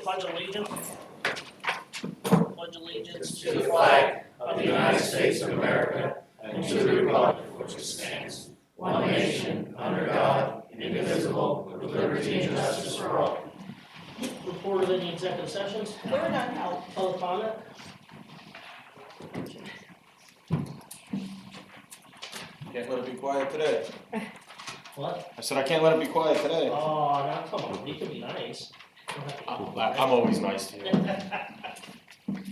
pledge allegiance. Pledge allegiance to the flag of the United States of America and to the republic for which it stands, one nation, under God, indivisible, with liberty and justice for all. Report of any executive sessions? There were none held. Public comment? Can't let it be quiet today. What? I said I can't let it be quiet today. Oh, now come on, you can be nice. I'm always nice to you.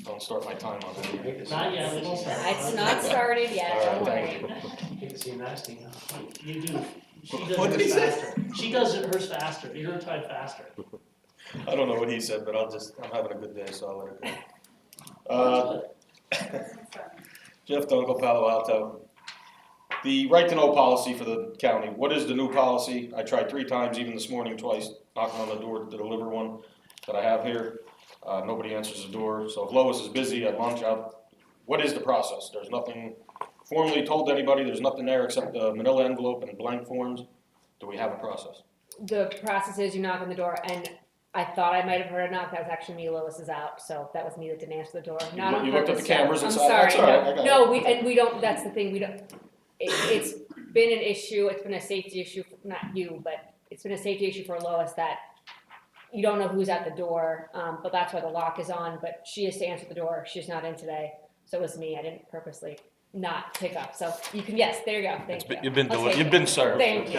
Don't start my time on that. Not yet, we won't start. It's not started yet, All don't right, worry. thank you. You can see nasty now. You do. She does What did he hers say? faster. She does it hers faster. Your type faster. I don't know what he said, but I'm having a good day, so I'll let it go. Jeff Dunkel, Palo Alto. The right to know policy for the county. What is the new policy? I tried 3 times, even this morning, twice, knocking on the door to deliver one that I have here. Nobody answers the door. So if Lois is busy at lunch, what is the process? There's nothing formally told to anybody. There's nothing there except a manila envelope and blank forms. Do we have a process? The process is you knock on the door, and I thought I might have heard a knock. That was actually me. Lois is out, so that was me that didn't answer the door. Not on You looked at purpose, the cameras I'm and sorry. That's all right. I got No, it. we don't. That's the thing. We don't. It's been an issue. It's been a safety issue. Not you, but it's been a safety issue for Lois that you don't know who's at the door. But that's why the lock is on. But she is to answer the door. She's not in today, so it was me. I didn't purposely not pick up. So you can. Yes, there you go. Thank you. You've been served. Thank you.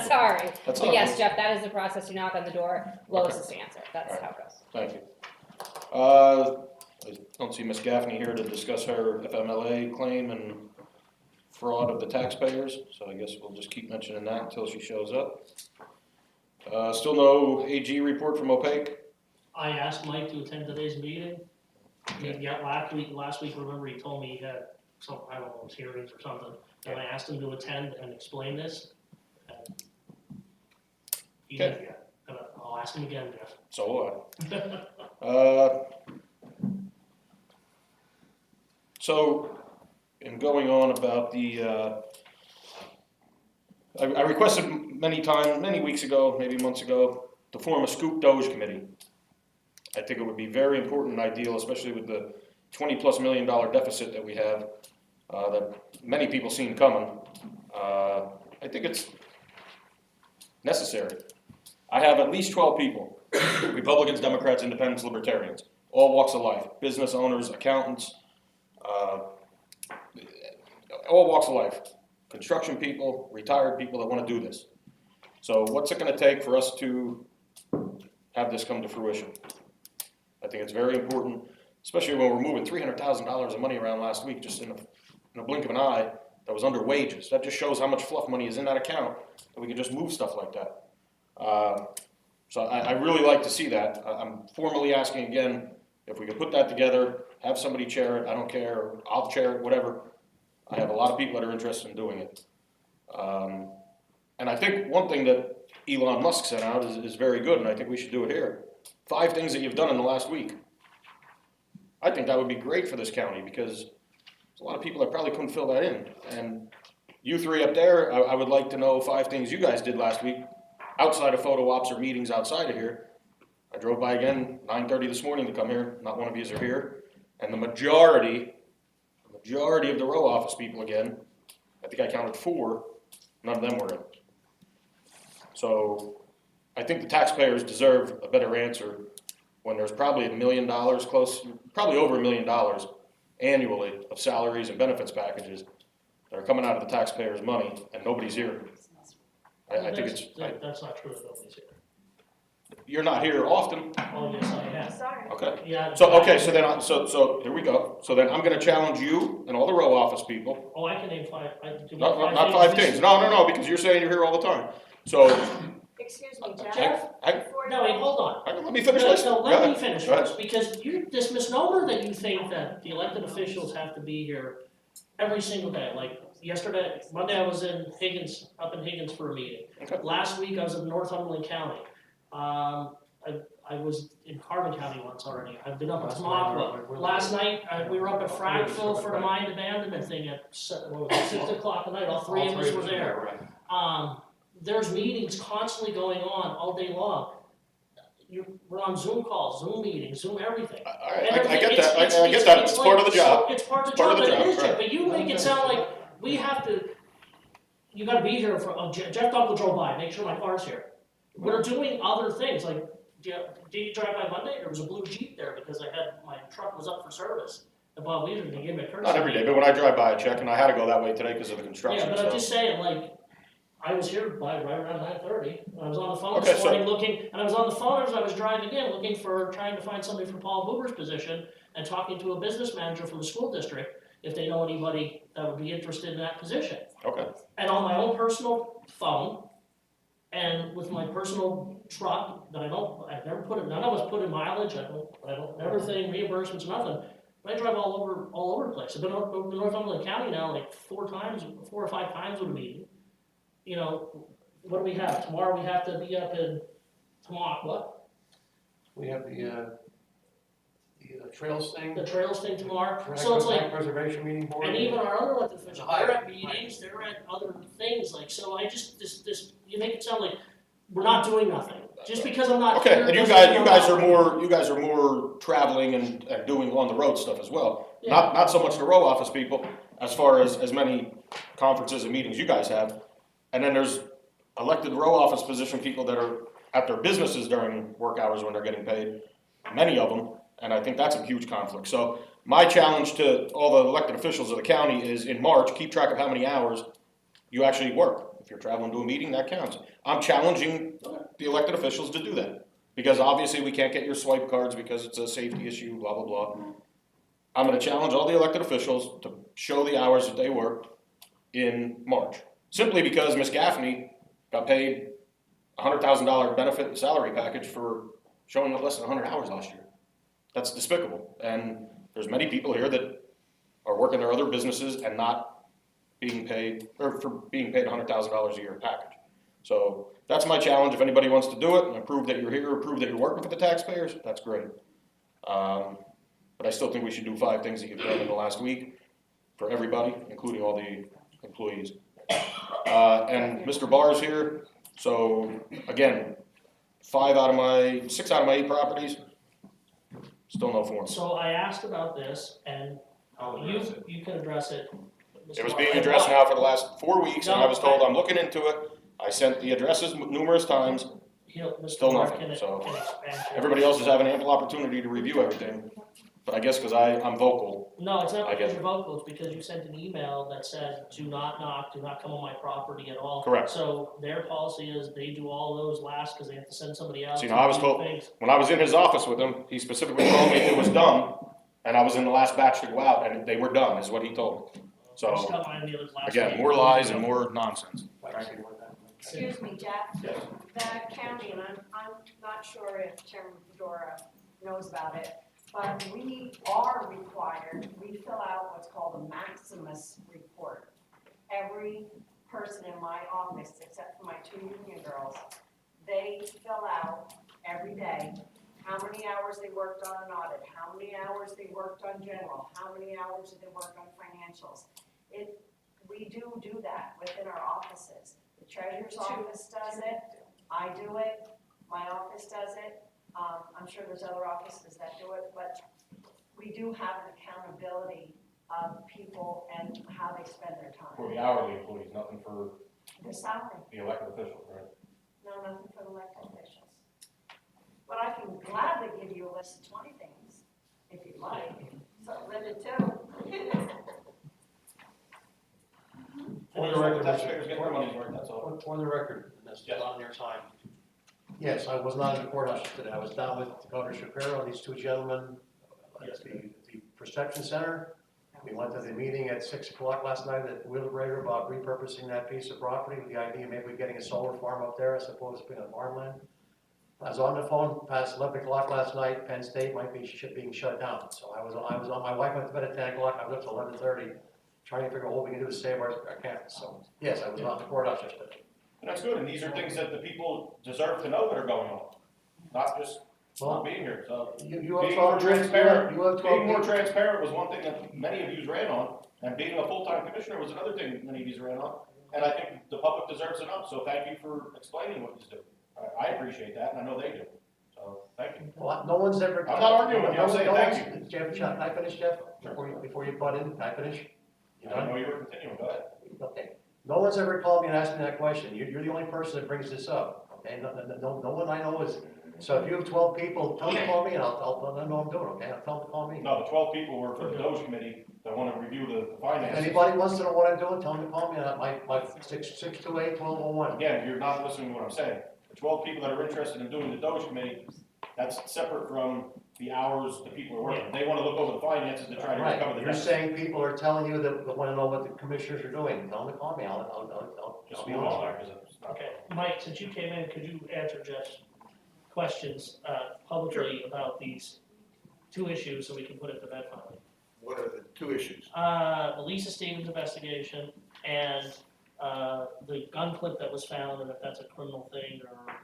Sorry. That's But all yes, right. Jeff, that is the process. You knock on the door. Lois is to answer. That's All right. how it goes. Thank you. I don't see Ms. Gaffney here to discuss her FMLA claim and fraud of the taxpayers, so I guess we'll just keep mentioning that until she shows up. Still no AG report from Opaque? I asked Mike to attend today's meeting. Yeah, last week, remember he told me he had some, I don't know, hearings or something. And I asked him to attend and explain this. And he didn't yet. But I'll ask him again, Jeff. So will I. So, in going on about the, I requested many weeks ago, maybe months ago, to form a scoop Doge committee. I think it would be very important and ideal, especially with the $20+ million deficit that we have, that many people seen coming. I think it's necessary. I have at least 12 people, Republicans, Democrats, Independents, Libertarians, all walks of life, business owners, accountants, all walks of life, construction people, retired people that want to do this. So what's it going to take for us to have this come to fruition? I think it's very important, especially when we're moving $300,000 of money around last week, just in a blink of an eye, that was under wages. That just shows how much fluff money is in that account, that we can just move stuff like that. So I really like to see that. I'm formally asking again, if we could put that together, have somebody chair it, I don't care, or I'll chair it, whatever. I have a lot of people that are interested in doing it. And I think one thing that Elon Musk sent out is very good, and I think we should do it here. 5 things that you've done in the last week. I think that would be great for this county, because there's a lot of people that probably couldn't fill that in. And you 3 up there, I would like to know 5 things you guys did last week, outside of photo ops or meetings outside of here. I drove by again, 9:30 this morning to come here, not one of yous are here. And the majority of the row office people again, I think I counted 4, none of them were in. So I think the taxpayers deserve a better answer when there's probably $1 million probably over $1 million annually of salaries and benefits packages that are coming out of the taxpayers' money and nobody's here. I think it's. That's not true, nobody's here. You're not here often. Oh, yes, I am. Sorry. Okay. Yeah. So here we go. So then I'm going to challenge you and all the row office people. Oh, I can name 5. Not 5 things. No, because you're saying you're here all the time. So. Excuse me, Jeff. No, wait, hold on. Let me finish this. No, let me finish Go ahead. first, because this misnomer that you think that the elected officials have to be here every single day, like yesterday, Monday I was up in Higgins for a meeting. Okay. Last week I was in Northumberland County. I was in Carbon County once already. I've been up at Tamaqua. Last night, we were up at Fragville for the mine abandonment thing at 6 o'clock at night. All 3 of us were there. There's meetings constantly going on all day long. we're on Zoom calls, Zoom meetings, Zoom everything. I And get everything, that, I get that, it's part of the job. It's part of the It's part job, of the but it job, is, Jeff, right. but you make it sound like we have to, you gotta be here for, Jeff Dunkel drove by, make sure my car's here. We're doing other things, like, did you drive by Monday? There was a blue Jeep there because my truck was up for service. And Bob Weaver, they gave me a courtesy. Not every day, but when I drive by, I check, and I had to go that way today because of the Yeah, construction, but I'm so. just saying, like, I was here by right around 9:30, I was on the phone Okay, this so- morning looking, and I was on the phone as I was driving in, trying to find somebody for Paul Boober's position, and talking to a business manager from the school district, if they know anybody that would be interested in that position. Okay, And on my own personal phone, and with my personal truck, that I've never none of us put in mileage, never think reimbursements, nothing. But I drive all over the place. I've been over Northumberland County now like 4 or 5 times with a meeting. You know, what do we have? Tomorrow we have to be up in what? We have the trails thing. The trails thing tomorrow. So it's like, Preservation meeting board. and even our other elected officials, they're at Right. meetings, they're at other things, like, so I just, you make it sound like we're not doing nothing. Just because I'm not okay, here and you doesn't mean I'm guys not- are more traveling and doing on the road stuff as well. Yeah. Not so much the row office people, as far as many conferences and meetings you guys have. And then there's elected row office position people that are at their businesses during work hours when they're getting paid, many of them, and I think that's a huge conflict. So my challenge to all the elected officials of the county is in March, keep track of how many hours you actually work. If you're traveling to a meeting, that counts. I'm challenging the elected officials to do that, because obviously we can't get your swipe cards because it's a safety issue, blah, blah, blah. I'm gonna challenge all the elected officials to show the hours that they worked in March. Simply because Ms. Gaffney got paid $100,000 benefit and salary package for showing up less than 100 hours last year. That's despicable. And there's many people here that are working their other businesses and not being paid, or for being paid $100,000 a year package. So that's my challenge. If anybody wants to do it and prove that you're here, or prove that you're working for the taxpayers, that's great. But I still think we should do 5 things that you've done in the last week for everybody, including all the employees. And Mr. Barr's here, so again, 6 out of my 8 properties, still no form. So I asked about this, and you can address it. It was being addressed now for the last 4 weeks, and I was told I'm looking into it. I sent the addresses numerous times, still nothing, so everybody else is having ample opportunity to review everything. But I guess because I'm vocal. No, it's not I because get you're vocal, it's because you sent an email that said, do not knock, do not come on my property at all. Correct. So their policy is they do all those last because they have to send somebody else. See, to now I was do told, things. when I was in his office with him, he specifically told me it was done, and I was in the last batch to go out, and they were done, is what he told me. I just So, got mine the last again, week. more lies and more nonsense. Excuse me, Jeff. Yes. That county, and I'm not sure if Chairman Fedora knows about it, but we are required, we fill out what's called a Maximus report. Every person in my office, except for my 2 union girls, they fill out every day how many hours they worked on an audit, how many hours they worked on general, how many hours did they work on financials. We do that within our offices. The treasurer's office does it, I do it, my office does it. I'm sure there's other offices that do it, but we do have an accountability of people and how they spend their For time. the hourly employees, nothing for Their salary, the elected officials, right? no, nothing for the elected officials. But I can gladly give you a list of 20 things, if you'd like, so Linda too. For the record, Taxpayers get their money's worth, that's all. For the record, that's just on your time. Yes, I was not in the courthouse today. I was down with Governor Shapiro and these 2 gentlemen at the perception center. We went to the meeting at 6 o'clock last night at Wheelbrader about repurposing that piece of property with the idea of maybe getting a solar farm up there as opposed to being a farmland. I was on the phone past 11 o'clock last night. Penn State might be being shut down. So I was on, my wife went to bed at 10 o'clock. I was up till 11:30 trying to figure out what we can do to save our campus. So yes, I was not in the courthouse yesterday. And that's good, and these are things that the people deserve to know that are going on, not just not being here, so. You have Being more 12 transparent, you have 12 being more people. transparent was one thing that many of you ran on, and being a full-time commissioner was another thing many of you ran on. And I think the public deserves it up, so thank you for explaining what you do. I appreciate that, and I know they do, so. so, thank you. Well, no one's ever. I'm not arguing with you, I'm saying thank you. Jeff, can I finish, Jeff? Before you butt in, can I finish? You I done? know you were continuing, go ahead. Okay. No one's ever called me and asked me that question. You're the only person that brings this up, okay? No one I know is, so if you have 12 people, tell them to call me and I'll let them know I'm doing, okay? I'll tell them to call me. No, the 12 people were for the Doge committee that want to review the If finances. anybody wants to know what I'm doing, tell them to call me, and my 628-1201. Again, you're not listening to what I'm saying. The 12 people that are interested in doing the Doge committee, that's separate from the hours the people are working. They want to look over the finances to try to recover Right, the you're deficit. saying people are telling you that want to know what the commissioners are doing, tell them to call me, I'll Just be move honest. on there, 'cause it's not. Okay, Mike, since you came in, could you answer Jeff's questions publicly about these two issues so we can put it to bed finally? What are the two issues? The Lisa Stevens investigation and the gun clip that was found, and if that's a criminal thing or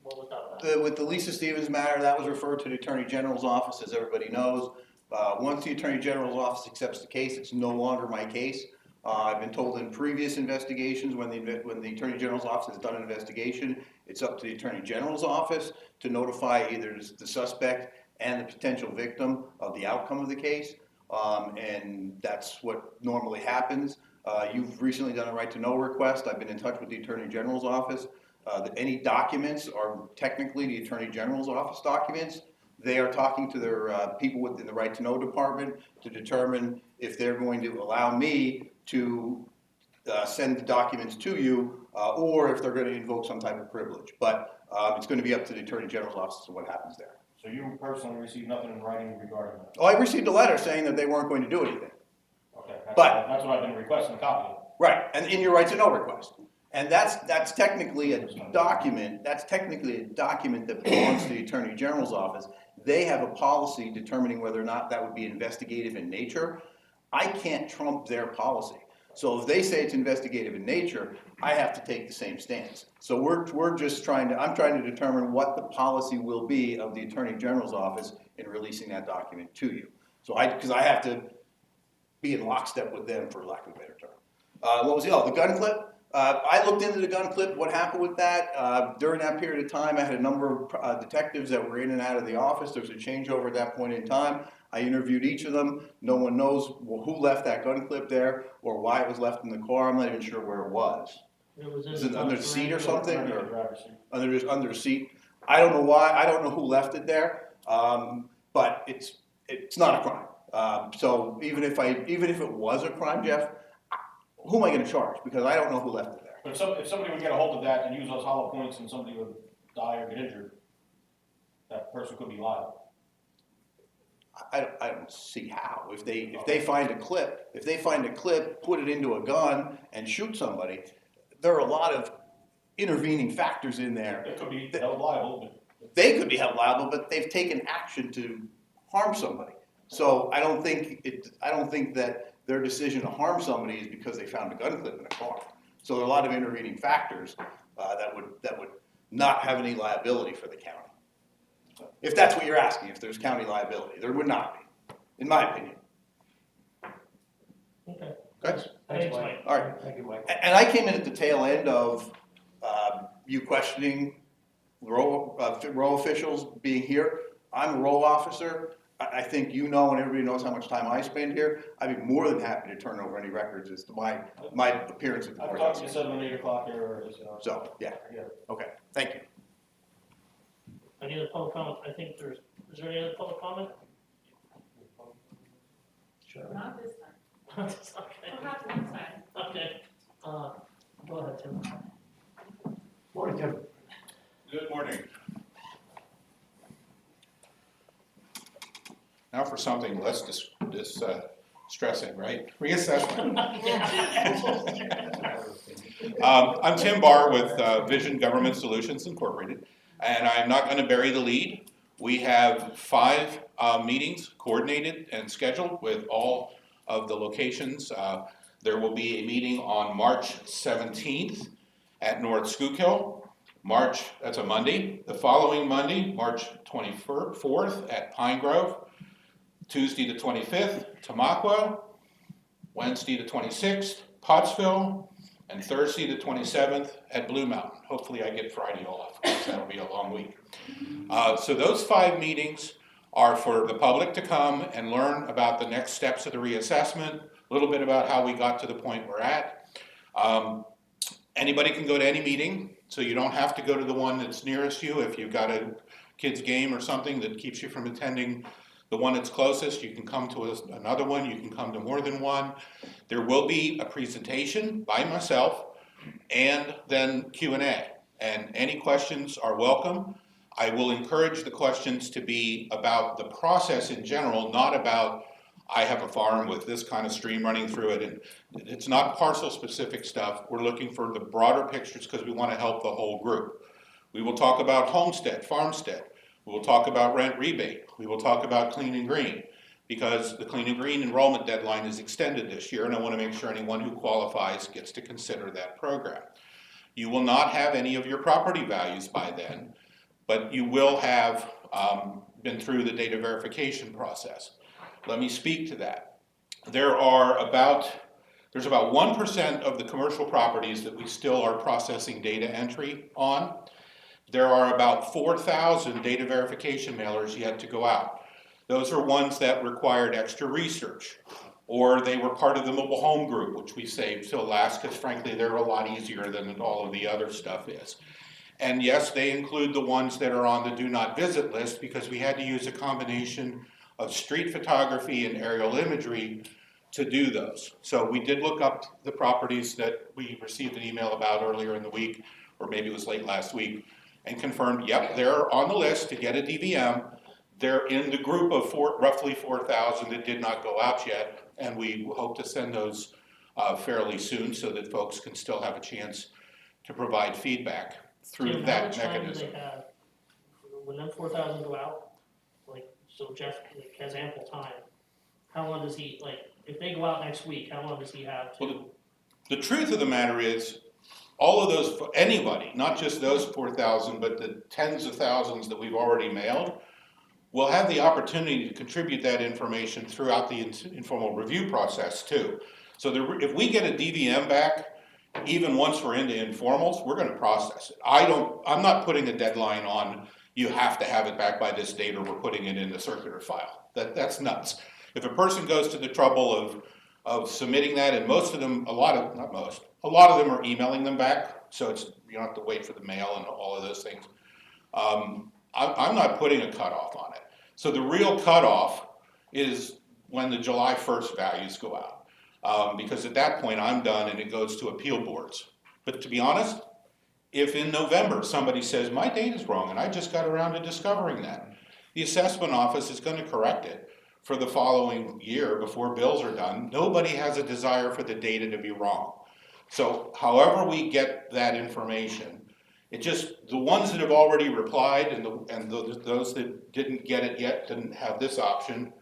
what was that about? With the Lisa Stevens matter, that was referred to the Attorney General's office, as everybody knows. Once the Attorney General's office accepts the case, it's no longer my case. I've been told in previous investigations, when the Attorney General's office has done an investigation, it's up to the Attorney General's office to notify either the suspect and the potential victim of the outcome of the case. And that's what normally happens. You've recently done a right to know request. I've been in touch with the Attorney General's office. Any documents are technically the Attorney General's office documents. They are talking to their people within the right to know department to determine if they're going to allow me to send the documents to you or if they're going to invoke some type of privilege. But it's going to be up to the Attorney General's office to what happens there. So you personally received nothing in writing regarding that? Oh, I received a letter saying that they weren't going to do anything. Okay, But- that's what I've been requesting a copy of. Right, and in your right to know request. And that's technically a document, that belongs to the Attorney General's office. They have a policy determining whether or not that would be investigative in nature. I can't trump their policy. So if they say it's investigative in nature, I have to take the same stance. So we're just I'm trying to determine what the policy will be of the Attorney General's office in releasing that document to you. So because I have to be in lockstep with them, for lack of a better term. The gun clip? I looked into the gun clip, what happened with that. During that period of time, I had a number of detectives that were in and out of the office. There was a changeover at that point in time. I interviewed each of them. No one knows who left that gun clip there or why it was left in the car. I'm not even sure where it was. It was in Is it under the seat or something? Under Or the driver's seat. under the seat? I don't know why. I don't know who left it there. But it's not a crime. So even if it was a crime, Jeff, who am I going to charge? Because I don't know who left it there. But if somebody would get a hold of that and use those hollow points and somebody would die or get injured, that person could be liable. I don't see how. If they find a clip, put it into a gun and shoot somebody, there are a lot of intervening factors in there. It could be held liable, They could be held liable, but they've taken action to harm somebody. So I don't think that their decision to harm somebody is because they found a gun clip in a car. So there are a lot of intervening factors that would not have any liability for the county. If that's what you're asking, if there's county liability, there would not be, in my opinion. Okay. Okay? Thanks, Mike. All right. Thank you, Mike. And I came in at the tail end of you questioning row officials being here. I'm a row officer. I think you know, and everybody knows how much time I spend here. I'd be more than happy to turn over any records as to my appearance at the I've talked courthouse. to you 7 and 8 o'clock here, So, yeah, Yeah. okay, thank you. Any other public comment? I think is there any other public comment? Sure. Not this time. Okay. Perhaps next time. Okay. Go ahead, Tim. Morning, Tim. Good morning. Now for something less distressing, right? Reassessment. I'm Tim Barr with Vision Government Solutions Incorporated, and I'm not going to bury the lead. We have 5 meetings coordinated and scheduled with all of the locations. There will be a meeting on March 17th at North Schuylkill. That's a Monday. The following Monday, March 24th at Pine Grove. Tuesday the 25th, Tamaqua. Wednesday the 26th, Pottsville. and Thursday the 27th at Blue Mountain. Hopefully I get Friday off, because that'll be a long week. So those 5 meetings are for the public to come and learn about the next steps of the reassessment, a little bit about how we got to the point we're at. Anybody can go to any meeting, so you don't have to go to the one that's nearest you. If you've got a kid's game or something that keeps you from attending the one that's closest, you can come to another one, you can come to more than one. There will be a presentation by myself and then Q&A, and any questions are welcome. I will encourage the questions to be about the process in general, not about, I have a farm with this kind of stream running through it, and it's not parcel specific stuff. We're looking for the broader pictures because we want to help the whole group. We will talk about homestead, farmstead. We will talk about rent rebate. We will talk about clean and green, because the clean and green enrollment deadline is extended this year, and I want to make sure anyone who qualifies gets to consider that program. You will not have any of your property values by then, but you will have been through the data verification process. Let me speak to that. There's about 1% of the commercial properties that we still are processing data entry on. There are about 4,000 data verification mailers yet to go out. Those are ones that required extra research, or they were part of the mobile home group, which we saved till last, because frankly, they're a lot easier than all of the other stuff is. And yes, they include the ones that are on the do not visit list, because we had to use a combination of street photography and aerial imagery to do those. So we did look up the properties that we received an email about earlier in the week, or maybe it was late last week, and confirmed, yep, they're on the list to get a DVM. They're in the group of roughly 4,000 that did not go out yet, and we hope to send those fairly soon so that folks can still have a chance to provide feedback through Tim, that how much time do mechanism. they have, when them 4,000 go out, like, so Jeff has ample time, how long does he, like, if they go out next week, how long does he have to? Well, the truth of the matter is, all of those, anybody, not just those 4,000, but the tens of thousands that we've already mailed, will have the opportunity to contribute that information throughout the informal review process too. So if we get a DVM back, even once we're into informals, we're going to process it. I'm not putting a deadline on, you have to have it back by this date or we're putting it in the circular file. That's nuts. If a person goes to the trouble of submitting that, and most of them, a lot of them are emailing them back, so you don't have to wait for the mail and all of those things. I'm not putting a cutoff on it. So the real cutoff is when the July 1st values go out. Because at that point I'm done and it goes to appeal boards. But to be honest, if in November somebody says my date is wrong and I just got around to discovering that, the assessment office is going to correct it for the following year before bills are done. Nobody has a desire for the data to be wrong. So however we get that information, the ones that have already replied and those that didn't get it yet, didn't have this option,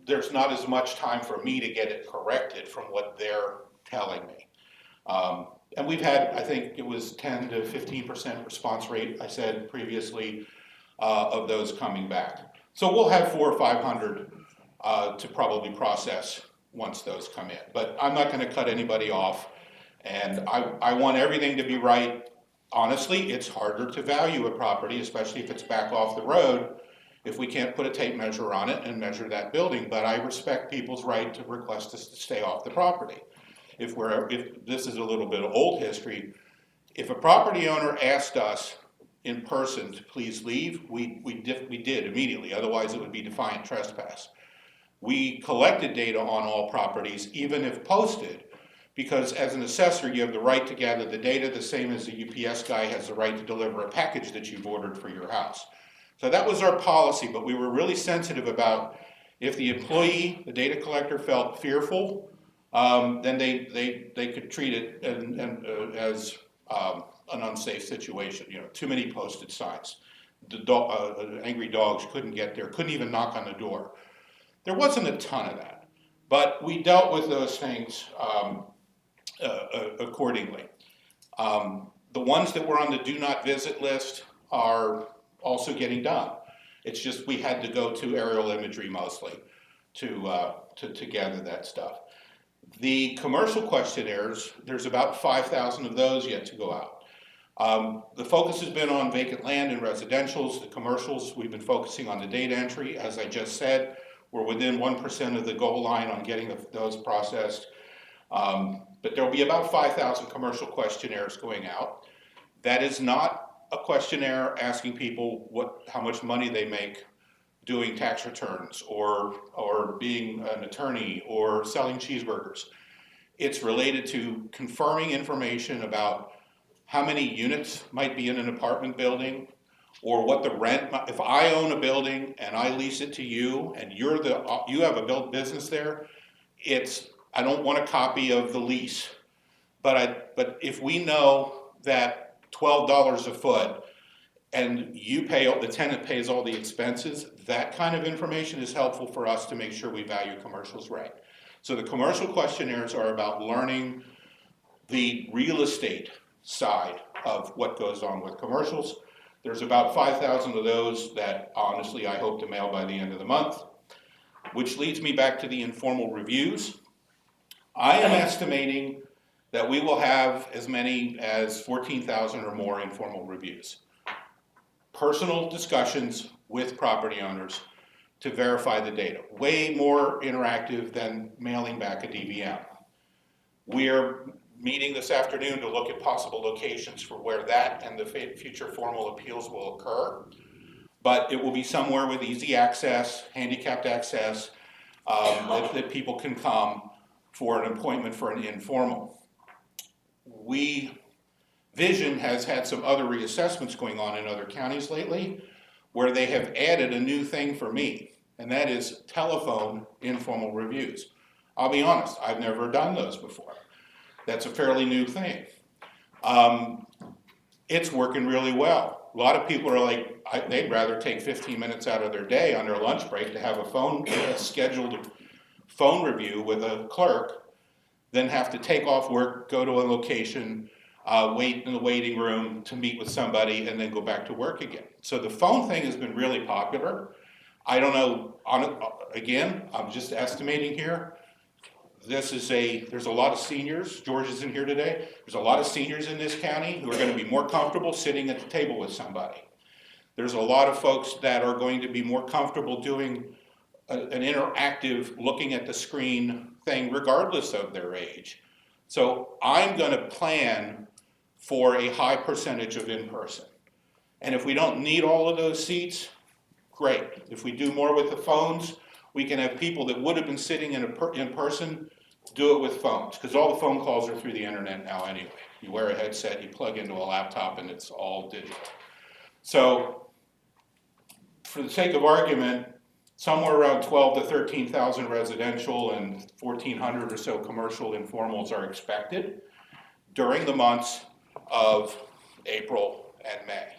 there's not as much time for me to get it corrected from what they're telling me. And we've had, I think it was 10 to 15% response rate, I said previously, of those coming back. So we'll have 400 or 500 to probably process once those come in. But I'm not going to cut anybody off, and I want everything to be right. Honestly, it's harder to value a property, especially if it's back off the road, if we can't put a tape measure on it and measure that building. But I respect people's right to request us to stay off the property. If this is a little bit of old history, if a property owner asked us in person to please leave, we did immediately, otherwise it would be defiant trespass. We collected data on all properties, even if posted, because as an assessor you have the right to gather the data the same as the UPS guy has the right to deliver a package that you've ordered for your house. So that was our policy, but we were really sensitive about if the employee, the data collector, felt fearful, then they could treat it as an unsafe situation. Too many posted signs. Angry dogs couldn't get there, couldn't even knock on the door. There wasn't a ton of that, but we dealt with those things accordingly. The ones that were on the do not visit list are also getting done. It's just we had to go to aerial imagery mostly to gather that stuff. The commercial questionnaires, there's about 5,000 of those yet to go out. The focus has been on vacant land and residentials. The commercials, we've been focusing on the data entry. As I just said, we're within 1% of the goal line on getting those processed. But there'll be about 5,000 commercial questionnaires going out. That is not a questionnaire asking people how much money they make doing tax returns or being an attorney or selling cheeseburgers. It's related to confirming information about how many units might be in an apartment building, or what the rent, if I own a building and I lease it to you and you have a business there, I don't want a copy of the lease. But if we know that $12 a foot and the tenant pays all the expenses, that kind of information is helpful for us to make sure we value commercials right. So the commercial questionnaires are about learning the real estate side of what goes on with commercials. There's about 5,000 of those that honestly I hope to mail by the end of the month, which leads me back to the informal reviews. I am estimating that we will have as many as 14,000 or more informal reviews. Personal discussions with property owners to verify the data. Way more interactive than mailing back a DVM. We're meeting this afternoon to look at possible locations for where that and the future formal appeals will occur. But it will be somewhere with easy access, handicapped access, that people can come for an appointment for an informal. Vision has had some other reassessments going on in other counties lately where they have added a new thing for me, and that is telephone informal reviews. I'll be honest, I've never done those before. That's a fairly new thing. It's working really well. A lot of people are like, they'd rather take 15 minutes out of their day on their lunch break to have a scheduled phone review with a clerk than have to take off work, go to a location, wait in the waiting room to meet with somebody, and then go back to work again. So the phone thing has been really popular. I don't know, again, I'm just estimating here. There's a lot of seniors, George is in here today, there's a lot of seniors in this county who are going to be more comfortable sitting at the table with somebody. There's a lot of folks that are going to be more comfortable doing an interactive looking at the screen thing regardless of their age. So I'm going to plan for a high percentage of in-person. And if we don't need all of those seats, great. If we do more with the phones, we can have people that would have been sitting in person do it with phones, because all the phone calls are through the internet now anyway. You wear a headset, you plug into a laptop, and it's all digital. So for the sake of argument, somewhere around 12 to 13,000 residential and 1,400 or so commercial informals are expected during the months of April and May.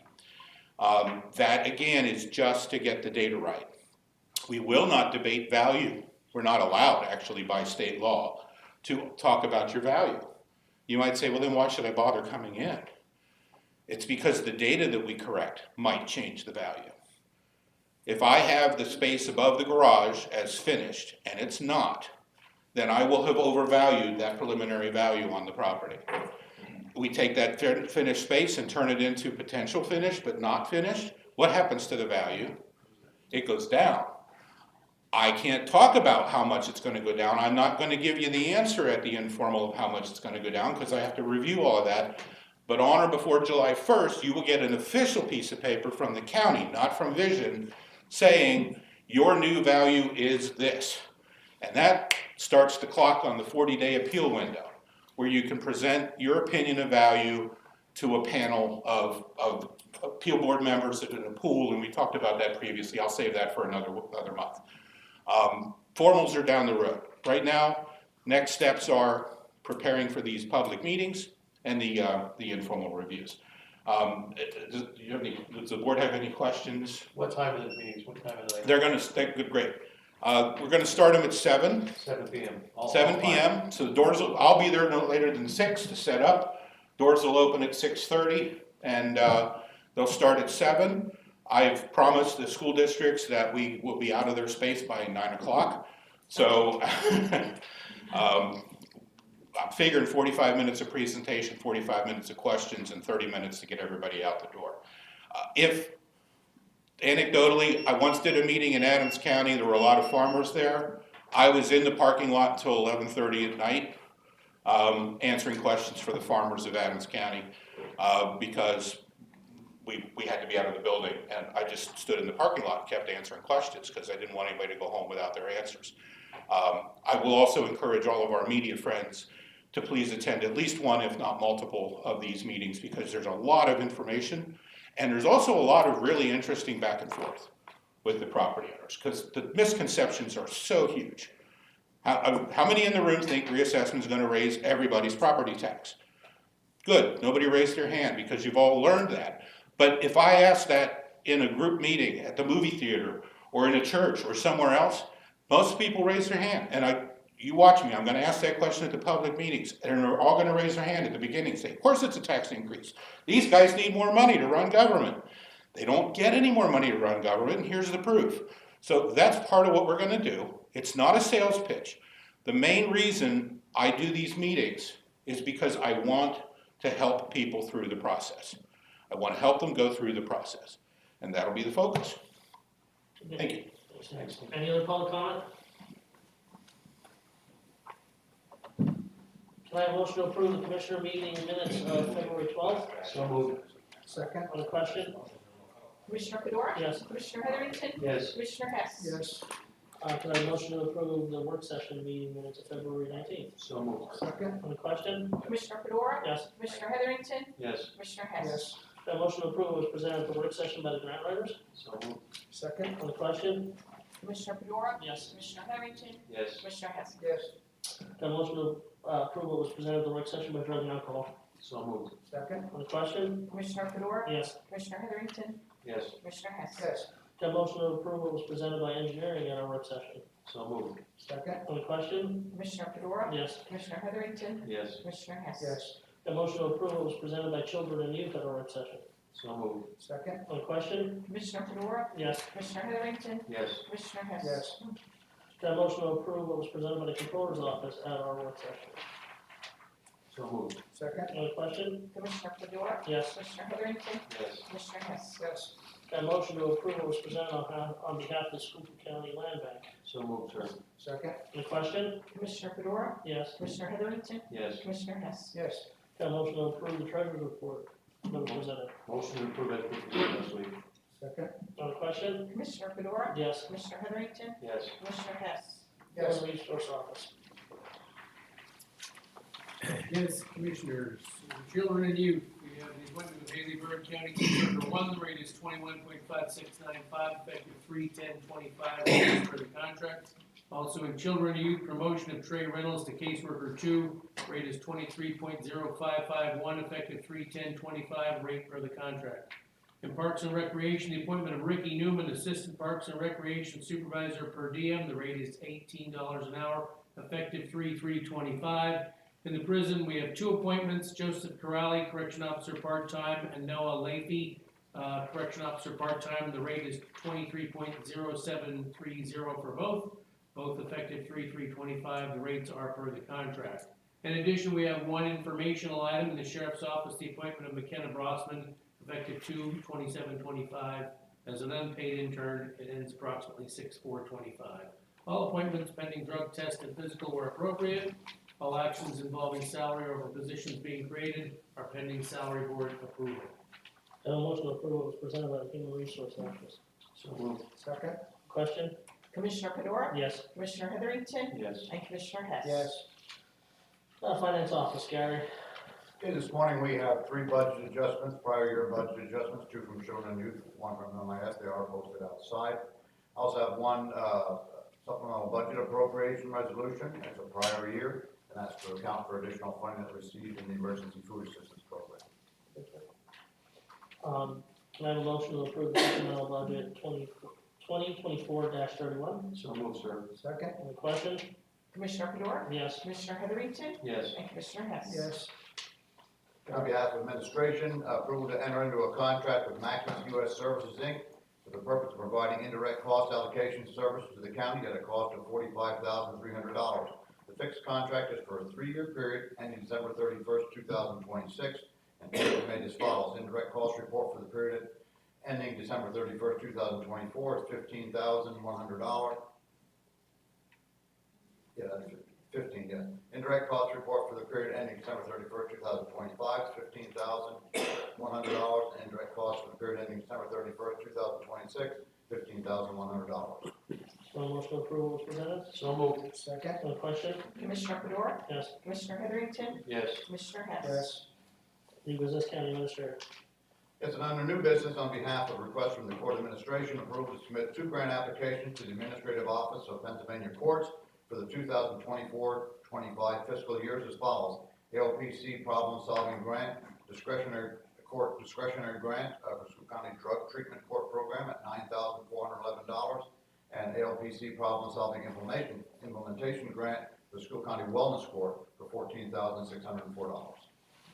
That again is just to get the data right. We will not debate value. We're not allowed actually by state law to talk about your value. You might say, well then why should I bother coming in? It's because the data that we correct might change the value. If I have the space above the garage as finished, and it's not, then I will have overvalued that preliminary value on the property. We take that finished space and turn it into potential finished, but not finished. What happens to the value? It goes down. I can't talk about how much it's going to go down. I'm not going to give you the answer at the informal of how much it's going to go down because I have to review all of that. But on or before July 1st, you will get an official piece of paper from the county, not from Vision, saying your new value is this. And that starts the clock on the 40-day appeal window, where you can present your opinion of value to a panel of appeal board members in a pool, and we talked about that previously. I'll save that for another month. Formals are down the road. Right now, next steps are preparing for these public meetings and the informal reviews. Does the board have any questions? What time are the meetings? What time are they? They're going to, great. We're going to start them at 7. 7 p.m. 7 p.m. So the doors I'll be there no later than 6 to set up. Doors will open at 6:30 and they'll start at 7. I've promised the school districts that we will be out of their space by 9 o'clock. So I'm figuring 45 minutes of presentation, 45 minutes of questions, and 30 minutes to get everybody out the door. If, anecdotally, I once did a meeting in Adams County, there were a lot of farmers there. I was in the parking lot until 11:30 at night, answering questions for the farmers of Adams County, because we had to be out of the building, and I just stood in the parking lot and kept answering questions because I didn't want anybody to go home without their answers. I will also encourage all of our media friends to please attend at least one, if not multiple, of these meetings, because there's a lot of information, and there's also a lot of really interesting back and forth with the property owners, because the misconceptions are so huge. How many in the room think reassessment is going to raise everybody's property tax? Good, nobody raised their hand because you've all learned that. But if I ask that in a group meeting at the movie theater or in a church or somewhere else, most people raise their hand. And you watch me, I'm going to ask that question at the public meetings, and they're all going to raise their hand at the beginning and say, of course it's a tax increase. These guys need more money to run government. They don't get any more money to run government, and here's the proof. So that's part of what we're going to do. It's not a sales pitch. The main reason I do these meetings is because I want to help people through the process. I want to help them go through the process, and that'll be the focus. Thank you. Thanks. Any other public comment? Can I have a motion to approve the commissioner meeting minutes of February 12th? So moved. Second? On the question? Commissioner Fedora? Yes. Commissioner Heatherington? Yes. Commissioner Hess? Yes. Can I have a motion to approve the work session meeting minutes of February 19th? So moved. Second? On the question? Commissioner Fedora? Yes. Commissioner Heatherington? Yes. Commissioner Hess? Yes. Can I have a motion to approve was presented at the work session by the grant writers? So moved. Second? On the question? Commissioner Fedora? Yes. Commissioner Heatherington? Yes. Commissioner Hess? Yes. Can I have a motion to approve what was presented at the work session by drug and alcohol? So moved. Second? On the question? Commissioner Fedora? Yes. Commissioner Heatherington? Yes. Commissioner Hess? Yes. Can I have a motion to approve what was presented by engineering at our work session? So moved. Second? On the question? Commissioner Fedora? Yes. Commissioner Heatherington? Yes. Commissioner Hess? Yes. Can I have a motion to approve what was presented by children and youth at our work session? So moved. Second? On the question? Commissioner Fedora? Yes. Commissioner Heatherington? Yes. Commissioner Hess? Yes. Can I have a motion to approve what was presented by the controller's office at our work session? So moved. Second? On the question? Commissioner Fedora? Yes. Commissioner Heatherington? Yes. Commissioner Hess? Yes. Can I have a motion to approve what was presented on behalf of the Schuylkill County Land Bank? So moved, sir. Second? On the question? Commissioner Fedora? Yes. Commissioner Heatherington? Yes. Commissioner Hess? Yes. Can I have a motion to approve the treasurer's report that was presented? Motion to approve as presented this week. Second? On the question? Commissioner Fedora? Yes. Commissioner Heatherington? Yes. Commissioner Hess? Human Resource Office. Yes, Commissioners, children and youth, we have the appointment of Haley Bird County Caseworker 1, the rate is 21.5695, effective 3/10/25, for the contract. Also in children and youth, promotion of Trey Reynolds to Caseworker 2, rate is 23.0551, effective 3/10/25, rate per the contract. In Parks and Recreation, the appointment of Ricky Newman, Assistant Parks and Recreation Supervisor per diem, the rate is $18 an hour, effective 3/3/25. In the prison, we have 2 appointments, Joseph Corrali, Correction Officer part-time, and Noah Leafy, Correction Officer part-time. The rate is 23.0730 for both effective 3/3/25. The rates are per the contract. In addition, we have 1 informational item in the Sheriff's Office, the appointment of McKenna Brossman, effective 2/27/25, as an unpaid intern. It ends approximately 6/4/25. All appointments pending drug test and physical where appropriate. All actions involving salary over positions being created are pending salary board approval. Can I have a motion to approve what was presented by the Human Resource Office? So moved. Second? Question? Commissioner Fedora? Yes. Commissioner Heatherington? Yes. And Commissioner Hess? Yes. Finance Office, Gary. Okay, this morning we have 3 budget adjustments, prior year budget adjustments, 2 from children and youth, 1 from MIS. They are posted outside. I also have 1 supplemental budget appropriation resolution. It's a prior year, and that's to account for additional funding that received in the Emergency Food Assistance Program. Can I have a motion to approve the supplemental budget 2024-31? So moved, sir. Second? On the question? Commissioner Fedora? Yes. Commissioner Heatherington? Yes. And Commissioner Hess? Yes. On behalf of administration, approval to enter into a contract with Maximus US Services, Inc. for the purpose of providing indirect cost allocation services to the county at a cost of $45,300. The fixed contract is for a 3-year period ending December 31st, 2026, and payment made as follows. Indirect cost report for the period ending December 31st, 2024 is $15,100. Yeah, that's 15, yeah. Indirect cost report for the period ending December 31st, 2025 is $15,100. And indirect cost for the period ending December 31st, 2026, $15,100. So motion approval is presented. So moved. Second. On the question? Commissioner Fedora, Yes. Commissioner Heatherington, Yes. Commissioner Hess. Yes. New business, county administrator. Yes, and under new business, on behalf of request from the court administration, approval to submit 2 grant applications to the Administrative Office of Pennsylvania Courts for the 2024-25 fiscal years as follows. ALPC Problem Solving Grant, discretionary grant for Schuylkill County Drug Treatment Court Program at $9,411, and ALPC Problem Solving Implementation Grant for Schuylkill County Wellness Court for $14,604.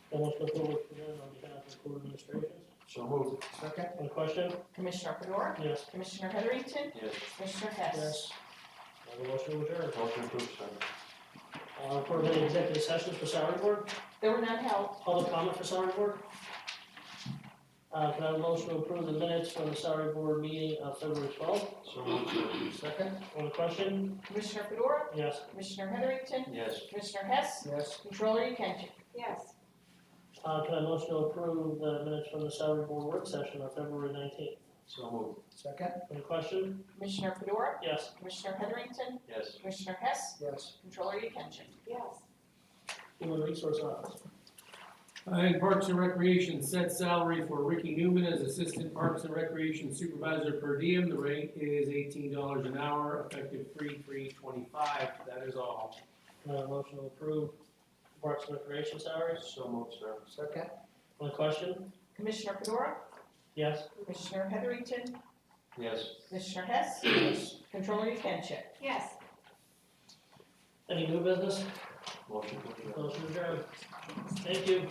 So motion approval is presented on behalf of the court administration. So moved. Second. On the question? Commissioner Fedora, Yes. Commissioner Heatherington, Yes. Commissioner Hess. Have a motion to adjourn. Motion approved, sir. For any executive sessions for salary board? There were none held. Public comment for salary board? Can I have a motion to approve the minutes from the salary board meeting of February 12th? So moved, sir. Second. On the question? Commissioner Fedora, Yes. Commissioner Heatherington, Yes. Commissioner Hess, Yes. Controller Yekenship. Yes. Can I have a motion to approve the minutes from the salary board work session of February 19th? So moved. Second. On the question? Commissioner Fedora, Yes. Commissioner Heatherington, Yes. Commissioner Hess, Yes. Controller Yekenship. Yes. Human Resource Office. In Parks and Recreation, set salary for Ricky Newman as Assistant Parks and Recreation Supervisor per diem. The rate is $18 an hour, effective 3/3/25. That is all. Can I have a motion to approve Parks and Recreation salaries? So moved, sir. Second. On the question? Commissioner Fedora, Yes. Commissioner Heatherington, Yes. Commissioner Hess, Controller Yekenship. Yes. Any new business? Motion to adjourn. Motion adjourned. Thank you.